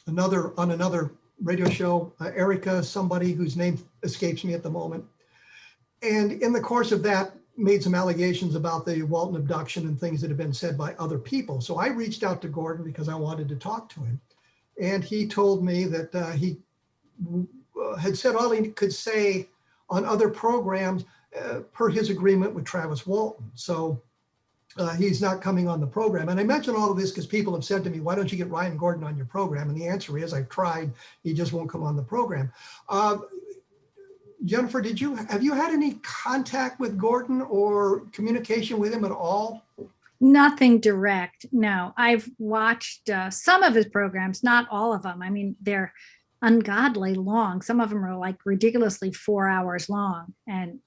another radio show, Erica, somebody whose name escapes me at the moment. And in the course of that, made some allegations about the Walton abduction and things that have been said by other people. So I reached out to Gordon because I wanted to talk to him. And he told me that he had said all he could say on other programs per his agreement with Travis Walton. So he's not coming on the program. And I mention all of this because people have said to me, why don't you get Ryan Gordon on your program? And the answer is, I've tried, he just won't come on the program. Jennifer, have you had any contact with Gordon or communication with him at all? Nothing direct. No, I've watched some of his programs, not all of them. I mean, they're ungodly long. Some of them are like ridiculously 4 hours long. And,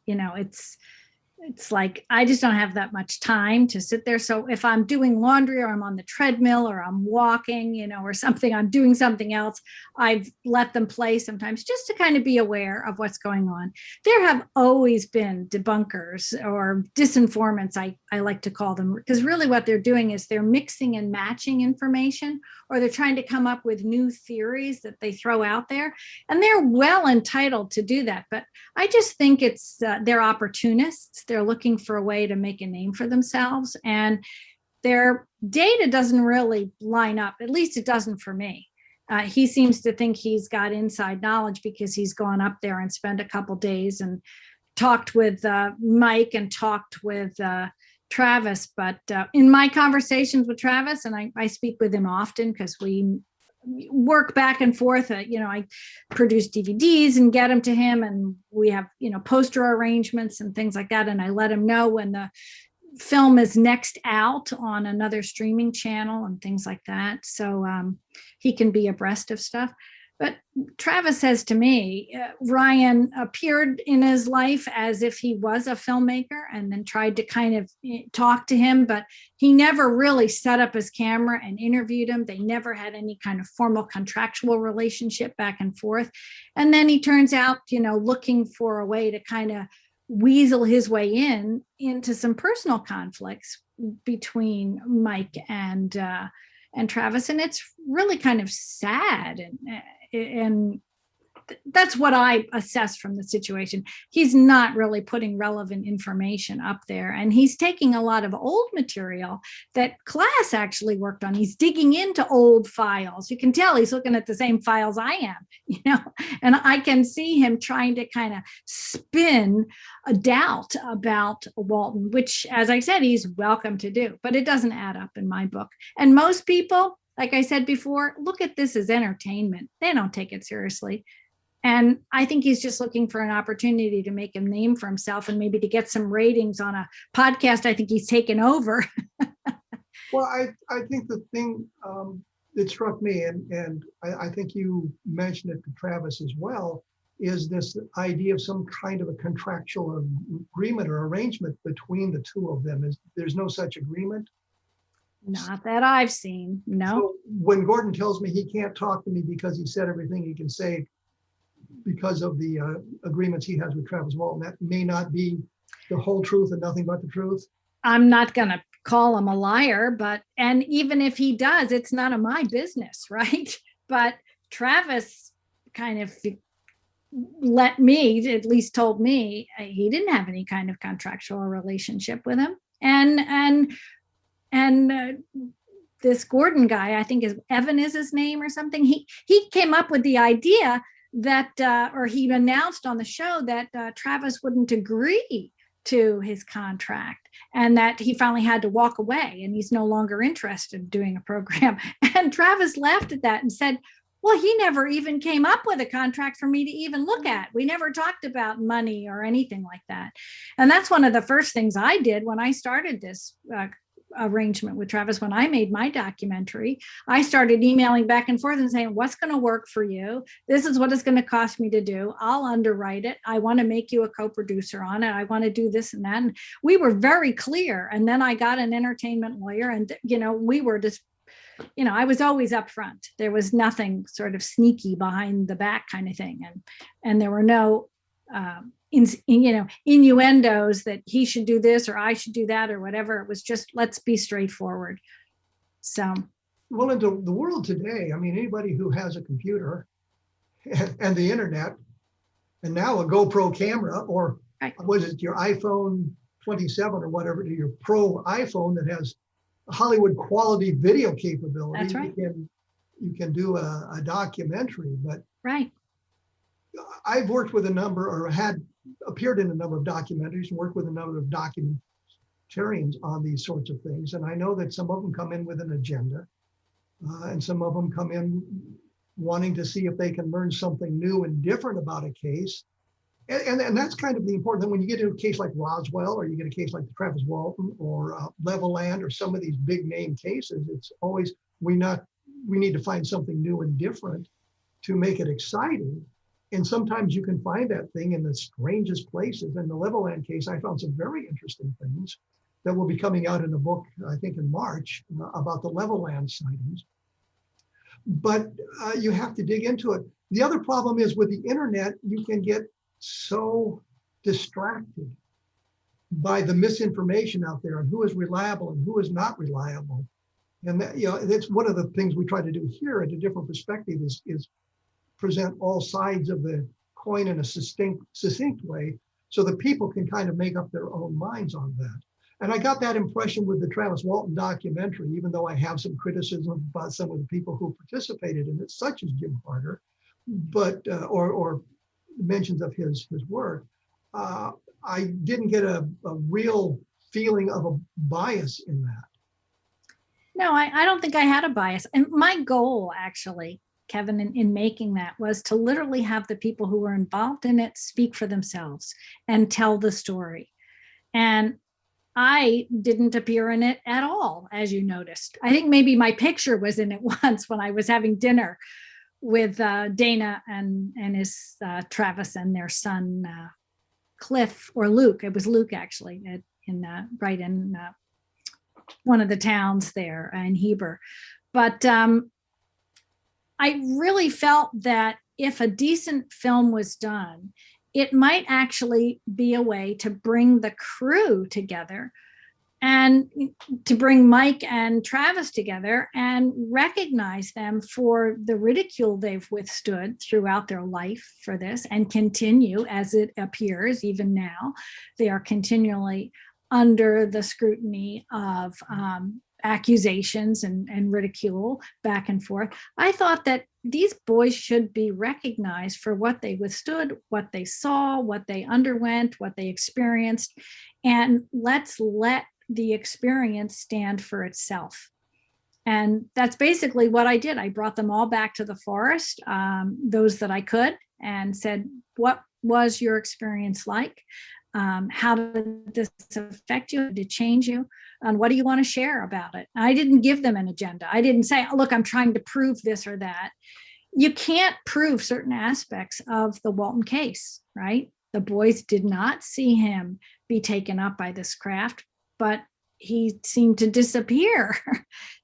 it's like, I just don't have that much time to sit there. So if I'm doing laundry, or I'm on the treadmill, or I'm walking, or something, I'm doing something else, I've let them play sometimes just to kind of be aware of what's going on. There have always been debunkers or disinformants, I like to call them, because really what they're doing is they're mixing and matching information, or they're trying to come up with new theories that they throw out there. And they're well entitled to do that. But I just think it's they're opportunists. They're looking for a way to make a name for themselves, and their data doesn't really line up. At least it doesn't for me. He seems to think he's got inside knowledge because he's gone up there and spent a couple days and talked with Mike and talked with Travis. But in my conversations with Travis, and I speak with him often because we work back and forth. I produce DVDs and get them to him, and we have, poster arrangements and things like that. And I let him know when the film is next out on another streaming channel and things like that. So he can be abreast of stuff. But Travis says to me, Ryan appeared in his life as if he was a filmmaker, and then tried to kind of talk to him, but he never really set up his camera and interviewed him. They never had any kind of formal contractual relationship back and forth. And then he turns out, looking for a way to kind of weasel his way into some personal conflicts between Mike and Travis. And it's really kind of sad. And that's what I assess from the situation. He's not really putting relevant information up there, and he's taking a lot of old material that class actually worked on. He's digging into old files. You can tell he's looking at the same files I am, and I can see him trying to kind of spin a doubt about Walton, which, as I said, he's welcome to do, but it doesn't add up in my book. And most people, like I said before, look at this as entertainment. They don't take it seriously. And I think he's just looking for an opportunity to make a name for himself and maybe to get some ratings on a podcast I think he's taken over. Well, I think the thing that struck me, and I think you mentioned it to Travis as well, is this idea of some kind of a contractual agreement or arrangement between the two of them. There's no such agreement? Not that I've seen, no. So when Gordon tells me he can't talk to me because he said everything he can say because of the agreements he has with Travis Walton, that may not be the whole truth and nothing but the truth. I'm not going to call him a liar, and even if he does, it's none of my business, right? But Travis kind of at least told me he didn't have any kind of contractual relationship with him. And this Gordon guy, I think Evan is his name or something. He came up with the idea that, or he announced on the show that Travis wouldn't agree to his contract, and that he finally had to walk away, and he's no longer interested in doing a program. And Travis laughed at that and said, well, he never even came up with a contract for me to even look at. We never talked about money or anything like that. And that's one of the first things I did when I started this arrangement with Travis. When I made my documentary, I started emailing back and forth and saying, what's going to work for you? This is what it's going to cost me to do. I'll underwrite it. I want to make you a co-producer on it. I want to do this and that. And we were very clear. And then I got an entertainment lawyer, and, we were just, I was always up front. There was nothing sort of sneaky behind the back kind of thing. And there were no, innuendos that he should do this or I should do that or whatever. It was just, let's be straightforward. So, well, in the world today, I mean, anybody who has a computer and the internet, and now a GoPro camera, or was it your iPhone 27 or whatever, your Pro iPhone that has Hollywood quality video capability. That's right. You can do a documentary, but right. I've worked with a number, or had appeared in a number of documentaries and worked with a number of documentarians on these sorts of things. And I know that some of them come in with an agenda, and some of them come in wanting to see if they can learn something new and different about a case. And that's kind of the important thing when you get into a case like Roswell, or you get a case like the Travis Walton or Levelland, or some of these big name cases. It's always, we need to find something new and different to make it exciting. And sometimes you can find that thing in the strangest places. In the Levelland case, I found some very interesting things that will be coming out in a book, I think in March, about the Levelland sightings. But you have to dig into it. The other problem is with the internet, you can get so distracted by the misinformation out there and who is reliable and who is not reliable. And that, that's one of the things we try to do here at A Different Perspective is present all sides of the coin in a succinct way, so that people can kind of make up their own minds on that. And I got that impression with the Travis Walton documentary, even though I have some criticism about some of the people who participated in it, such as Jim Carter, but or mentions of his work. I didn't get a real feeling of a bias in that. No, I don't think I had a bias. And my goal, actually, Kevin, in making that, was to literally have the people who were involved in it speak for themselves and tell the story. And I didn't appear in it at all, as you noticed. I think maybe my picture was in it once when I was having dinner with Dana and his Travis and their son, Cliff, or Luke. It was Luke, actually, in one of the towns there in Heber. But I really felt that if a decent film was done, it might actually be a way to bring the crew together and to bring Mike and Travis together and recognize them for the ridicule they've withstood throughout their life for this, and continue, as it appears even now, they are continually under the scrutiny of accusations and ridicule back and forth. I thought that these boys should be recognized for what they withstood, what they saw, what they underwent, what they experienced, and let's let the experience stand for itself. And that's basically what I did. I brought them all back to the forest, those that I could, and said, what was your experience like? How did this affect you? Did it change you? And what do you want to share about it? I didn't give them an agenda. I didn't say, look, I'm trying to prove this or that. You can't prove certain aspects of the Walton case, right? The boys did not see him be taken up by this craft, but he seemed to disappear.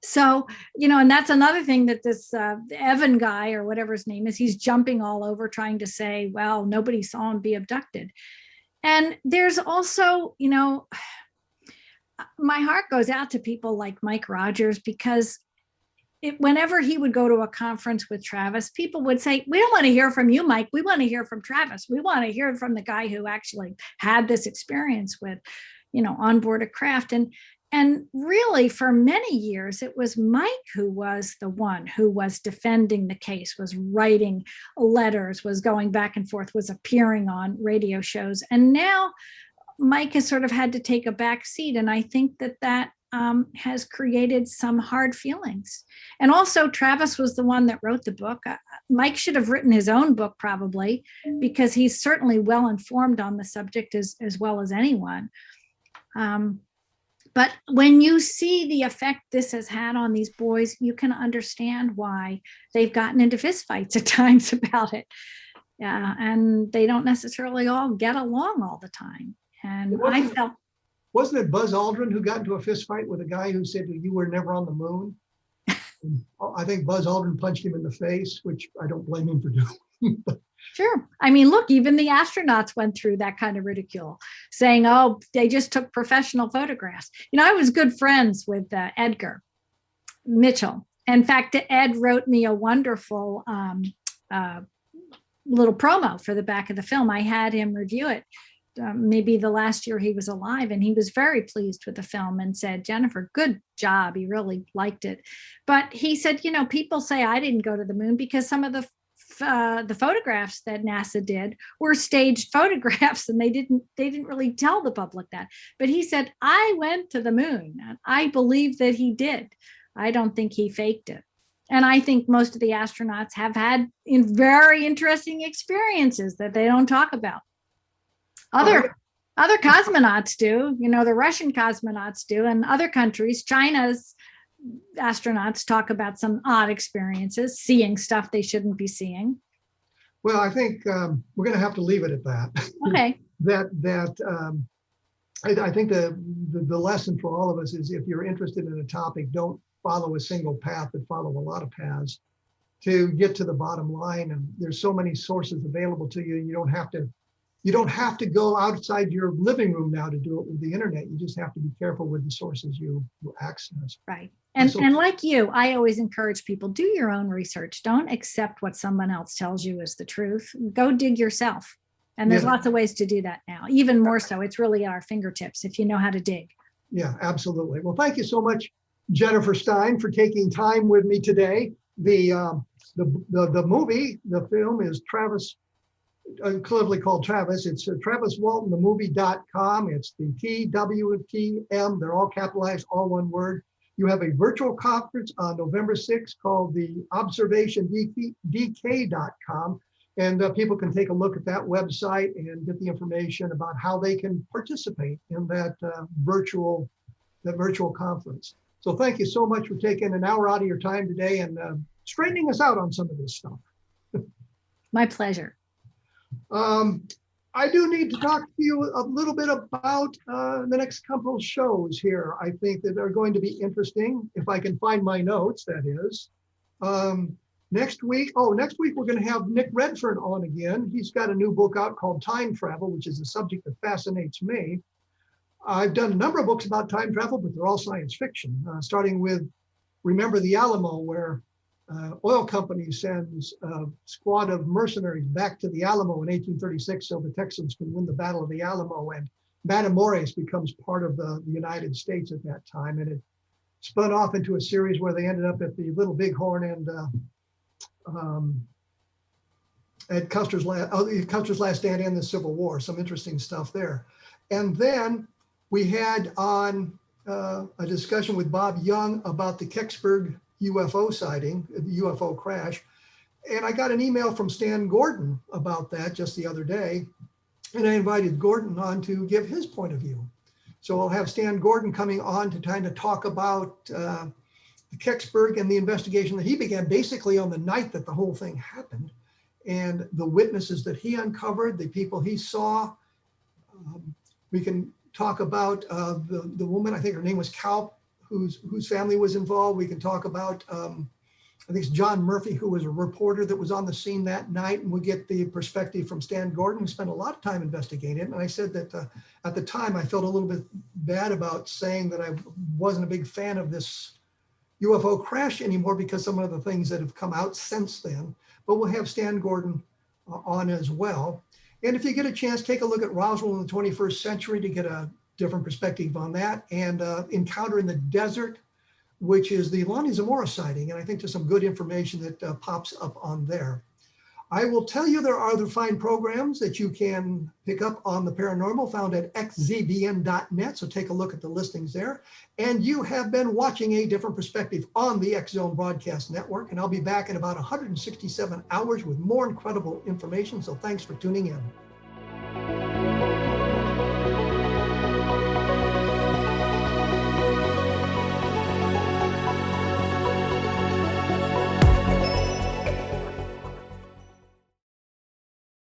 So, and that's another thing that this Evan guy, or whatever his name is, he's jumping all over trying to say, well, nobody saw him be abducted. And there's also, my heart goes out to people like Mike Rogers, because whenever he would go to a conference with Travis, people would say, we don't want to hear from you, Mike. We want to hear from Travis. We want to hear from the guy who actually had this experience with, on board a craft. And really, for many years, it was Mike who was the one who was defending the case, was writing letters, was going back and forth, was appearing on radio shows. And now Mike has sort of had to take a back seat. And I think that has created some hard feelings. And also, Travis was the one that wrote the book. Mike should have written his own book, probably, because he's certainly well informed on the subject as well as anyone. But when you see the effect this has had on these boys, you can understand why they've gotten into fistfights at times about it. And they don't necessarily all get along all the time. And Wasn't it Buzz Aldrin who got into a fist fight with a guy who said you were never on the moon? I think Buzz Aldrin punched him in the face, which I don't blame him for doing. Sure. I mean, look, even the astronauts went through that kind of ridicule, saying, oh, they just took professional photographs. I was good friends with Edgar Mitchell. In fact, Ed wrote me a wonderful little promo for the back of the film. I had him review it. Maybe the last year he was alive, and he was very pleased with the film and said, Jennifer, good job. He really liked it. But he said, people say I didn't go to the moon because some of the photographs that NASA did were staged photographs, and they didn't really tell the public that. But he said, I went to the moon. And I believe that he did. I don't think he faked it. And I think most of the astronauts have had very interesting experiences that they don't talk about. Other cosmonauts do, the Russian cosmonauts do, and other countries. China's astronauts talk about some odd experiences, seeing stuff they shouldn't be seeing. Well, I think we're going to have to leave it at that. Okay. I think the lesson for all of us is, if you're interested in a topic, don't follow a single path, but follow a lot of paths to get to the bottom line. And there's so many sources available to you. You don't have to go outside your living room now to do it with the internet. You just have to be careful with the sources you access. Right. And like you, I always encourage people, do your own research. Don't accept what someone else tells you is the truth. Go dig yourself. And there's lots of ways to do that now. Even more so, it's really at our fingertips if you know how to dig. Yeah, absolutely. Well, thank you so much, Jennifer Stein, for taking time with me today. The movie, the film is Travis, cleverly called Travis. It's TravisWaltonTheMovie.com. It's the TWTM. They're all capitalized, all one word. You have a virtual conference on November 6th called the ObservationDK.com. And people can take a look at that website and get the information about how they can participate in that virtual conference. So thank you so much for taking an hour out of your time today and straightening us out on some of this stuff. My pleasure. I do need to talk to you a little bit about the next couple of shows here. I think that they're going to be interesting, if I can find my notes, that is. Next week we're going to have Nick Redfern on again. He's got a new book out called Time Travel, which is a subject that fascinates me. I've done a number of books about time travel, but they're all science fiction, starting with Remember the Alamo, where oil company sends a squad of mercenaries back to the Alamo in 1836 so the Texans can win the Battle of the Alamo, and Matamoros becomes part of the United States at that time. And it spun off into a series where they ended up at the Little Bighorn and at Custer's Last Stand and the Civil War. Some interesting stuff there. And then we had on a discussion with Bob Young about the Kecksburg UFO sighting, the UFO crash. And I got an email from Stan Gordon about that just the other day. And I invited Gordon on to give his point of view. So I'll have Stan Gordon coming on to kind of talk about the Kecksburg and the investigation that he began basically on the night that the whole thing happened, and the witnesses that he uncovered, the people he saw. We can talk about the woman, I think her name was Kalp, whose family was involved. We can talk about, I think it's John Murphy, who was a reporter that was on the scene that night, and we get the perspective from Stan Gordon, who spent a lot of time investigating it. And I said that at the time, I felt a little bit bad about saying that I wasn't a big fan of this UFO crash anymore because some of the things that have come out since then. But we'll have Stan Gordon on as well. And if you get a chance, take a look at Roswell in the 21st century to get a different perspective on that, and Encounter in the Desert, which is the Lonnie Zamora sighting. And I think there's some good information that pops up on there. I will tell you there are other fine programs that you can pick up on the paranormal found at xzbn.net. So take a look at the listings there. And you have been watching A Different Perspective on the X Zone Broadcast Network. And I'll be back in about 167 hours with more incredible information. So thanks for tuning in.